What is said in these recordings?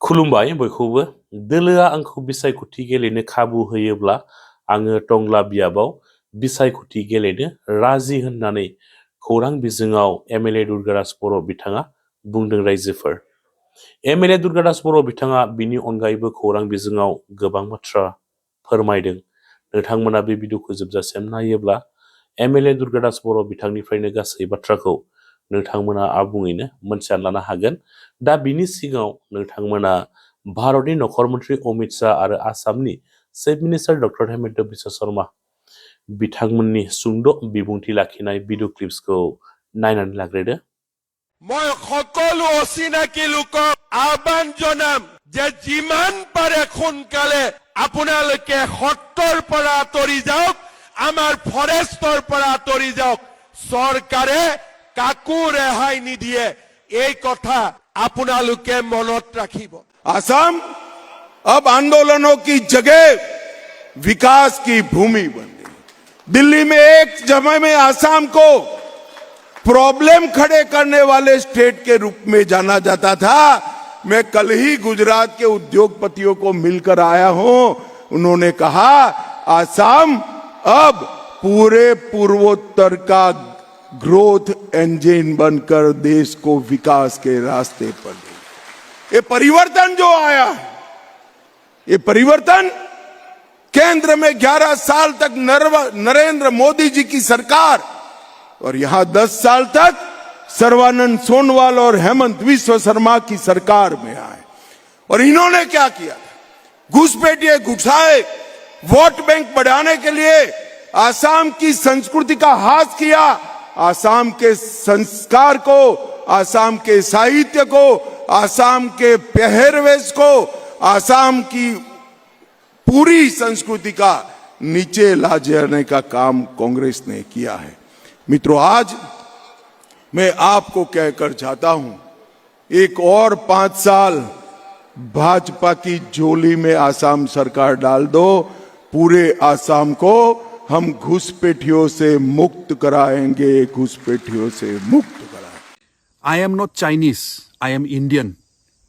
खुलुमबाय बयखौबो दोलोआ आंखौ बिसायख'थि गेलेनो खाबु होयोब्ला आङो टंला बियाबाव बिसायख'थि गेलेनो राजि होननानै खौरां बिजोङाव एमएलए दुर्गादास बर' बिथाङा बुंदों रायजोफोर। एमएलए दुर्गादास बर' बिथाङा बिनि अनगायैबो खौरां बिजोङाव गोबां बाथ्रा फोरमायदों। नोंथांमोना बे भिडिअखौ जोबजासिम नायोब्ला एमएलए दुर्गादास बर' बिथांनिफ्रायनो गासै बाथ्राखौ नोंथांमोना आबुङैनो मोनथिना लानो हागोन। दा बिनि सिगाङाव नोंथांमोना भारतनि नखर मन्त्रि अमित शाह आरो आसामनि chief minister doctor Hemant Biswa Sharma बिथांमोननि सुंद' बिबुंथि लाखिनाय भिडिअ क्लिप्सखौ नायनानै लाग्रोदो। মই সকলো অচিনাকি লোকক আহ্বান জনাম যে যিমান পাৰে সোনকালে আপোনালোকে সত্ৰৰ পৰা আঁতৰি যাওক, আমাৰ ফৰেষ্টৰ পৰা আঁতৰি যাওক। চৰকাৰে কাকো ৰেহাই নিদিয়ে, এই কথা আপোনালোকে মনত ৰাখিব। असम अब आंदोलनों की जगह विकास की भूमि बन गई। दिल्ली में एक समय में असम को प्रॉब्लम खड़े करने वाले स्टेट के रूप में जाना जाता था। मैं कल ही गुजरात के उद्योगपतियों को मिलकर आया हूं। उन्होंने कहा असम अब पूरे पूर्वोत्तर का ग्रोथ इंजन बनकर देश को विकास के रास्ते पर ले। ये परिवर्तन जो आया, ये परिवर्तन केंद्र में 11 साल तक नरेंद्र मोदी जी की सरकार और यहां 10 साल तक सर्बानंद सोनोवाल और हेमंत बिश्व शर्मा की सरकार में आए। और इन्होंने क्या किया? घुसपैठिए घुसाए, वोट बैंक बढ़ाने के लिए आसाम की संस्कृति का हास किया, आसाम के संस्कार को, आसाम के साहित्य को, आसाम के पहरवेश को, आसाम की पूरी संस्कृति का नीचे ला जाने का काम कांग्रेस ने किया है। मित्रों, आज मैं आपको कहकर चाहता हूं, एक और 5 साल भाजपा की झोली में आसाम सरकार डाल दो, पूरे आसाम को हम घुसपैठियों से मुक्त कराएंगे, घुसपैठियों से मुक्त कराएंगे। I am not Chinese, I am Indian.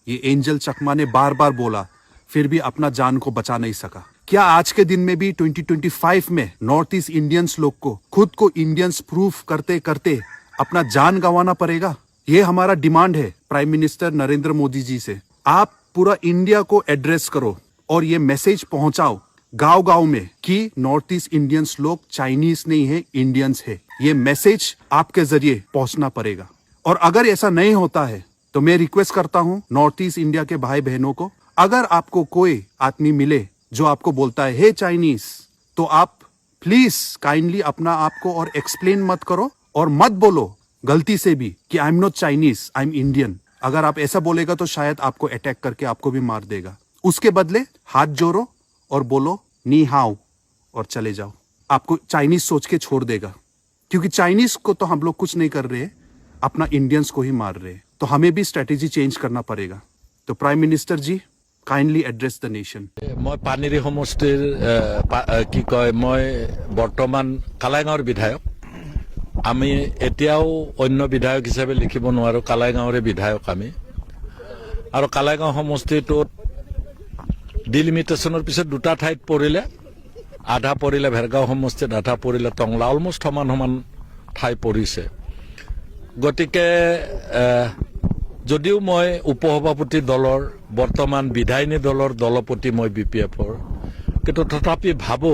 ये एंजल चकमा ने बार बार बोला, फिर भी अपना जान को बचा नहीं सका। क्या आज के दिन में भी 2025 में नॉर्थ ईस्ट इंडियंस लोग को खुद को इंडियंस प्रूफ करते करते अपना जान गंवाना पड़ेगा? ये हमारा डिमांड है प्राइम मिनिस्टर नरेंद्र मोदी जी से। आप पूरा इंडिया को एड्रेस करो और ये मैसेज पहुंचाओ गांव गांव में कि नॉर्थ ईस्ट इंडियंस लोग चाइनीज नहीं है, इंडियंस है। ये मैसेज आपके जरिए पहुंचना पड़ेगा। और अगर ऐसा नहीं होता है तो मैं रिक्वेस्ट करता हूं नॉर्थ ईस्ट इंडिया के भाई बहनों को, अगर आपको कोई आदमी मिले जो आपको बोलता है हे चाइनीज, तो आप प्लीज काइंडली अपना आपको और एक्सप्लेन मत करो और मत बोलो गलती से भी कि I am not Chinese, I am Indian. अगर आप ऐसा बोलेगा तो शायद आपको अटैक करके आपको भी मार देगा। उसके बदले हाथ जोड़ो और बोलो नी हाउ और चले जाओ। आपको चाइनीज सोच के छोड़ देगा, क्योंकि चाइनीज को तो हम लोग कुछ नहीं कर रहे, अपना इंडियंस को ही मार रहे। तो हमें भी स्ट्रेटेजी चेंज करना पड़ेगा। तो prime minister ji, kindly address the nation. मैं पानीरी समष्टिर কি কয় মই বৰ্তমান কালাইগাঁৱৰ বিধায়ক। আমি এতিয়াও অন্য বিধায়ক হিচাপে লিখিব নোৱাৰো, কালাইগাঁৱৰে বিধায়ক আমি। আৰু কালাইগাঁও সমষ্টিটোত ডিলিমিটেশ্যনৰ পিছত দুটা ঠাইত পৰিলে, আধা পৰিলে ভেৰগাঁও সমষ্টিত, আধা পৰিলে টংলা, অলমোষ্ট সমান সমান ঠাই পৰিছে। গতিকে যদিও মই উপসভাপতি দলৰ বৰ্তমান বিধায়িনী দলৰ দলপতি মই BPF-ৰ, কিন্তু তথাপি ভাবো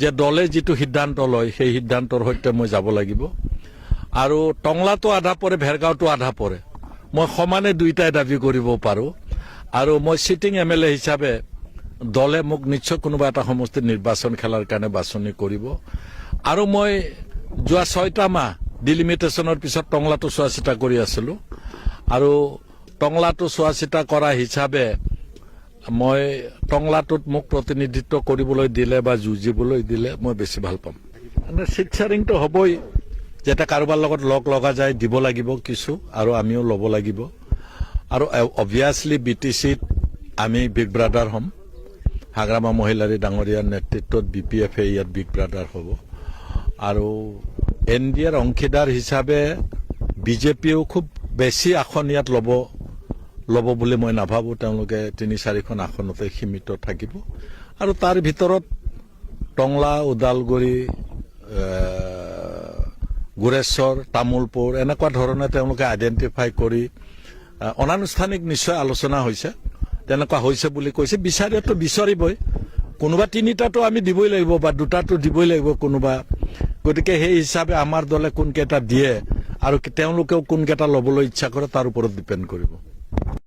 যে দলে যিটো সিদ্ধান্ত লয় সেই সিদ্ধান্তৰ সৈতে মই যাব লাগিব। আৰু টংলাটো আধা পৰে, ভেৰগাঁওটো আধা পৰে, মই সমানে দুইটাই দাবী কৰিব পাৰো। আৰু মই সিটিং MLA হিচাপে দলে মোক নিশ্চয় কোনোবা এটা সমষ্টিত নিৰ্বাচন খেলাৰ কাৰণে বাছনি কৰিব। আৰু মই যোৱা 6টা মাহ ডিলিমিটেশ্যনৰ পিছত টংলাটো চোৱা চিতা কৰি আছিলো। আৰু টংলাটো চোৱা চিতা কৰা হিচাপে মই টংলাটোত মোক প্ৰতিনিধিত্ব কৰিবলৈ দিলে বা যুঁজিবলৈ দিলে মই বেছি ভাল পাম। চিট শ্বেয়াৰিংটো হ'বই, যেটা কাৰোবাৰ লগত লগ লগা যায় দিব লাগিব কিছু, আৰু আমিও ল'ব লাগিব। আৰু অবভিয়াছলি BTCত আমি বিগ ব্ৰাদাৰ হ'ম। হাগ্ৰামা মহিলাৰী ডাঙৰীয়াৰ নেতৃত্বত BPF-এ ইয়াত বিগ ব্ৰাদাৰ হ'ব। আৰু NDAৰ অংশীদাৰ হিচাপে BJPও খুব বেছি আসন ইয়াত ল'ব ল'ব বুলি মই নাভাবোঁ তেওঁলোকে ৩-৪খন আসনতে সীমিত থাকিব আৰু তাৰ ভিতৰত টংলা ওদালগুৰি গুৰেশ্বৰ তামোলপুৰ এনেকুৱা ধৰণে তেওঁলোকে আইডেণ্টিফাই কৰি অনানুষ্ঠানিক নিশ্চয় আলোচনা হৈছে তেনেকুৱা হৈছে বুলি কৈছে বিচাৰিতো বিচাৰিবই কোনোবা ৩টাতো আমি দিবই লাগিব বা 2টাতো দিবই লাগিব কোনোবা গতিকে সেই হিচাপে আমাৰ দলে কোনকেইটা দিয়ে আৰু তেওঁলোকেও কোনকেইটা ল'বলৈ ইচ্ছা কৰে তাৰ ওপৰত ডিপেণ্ড কৰিব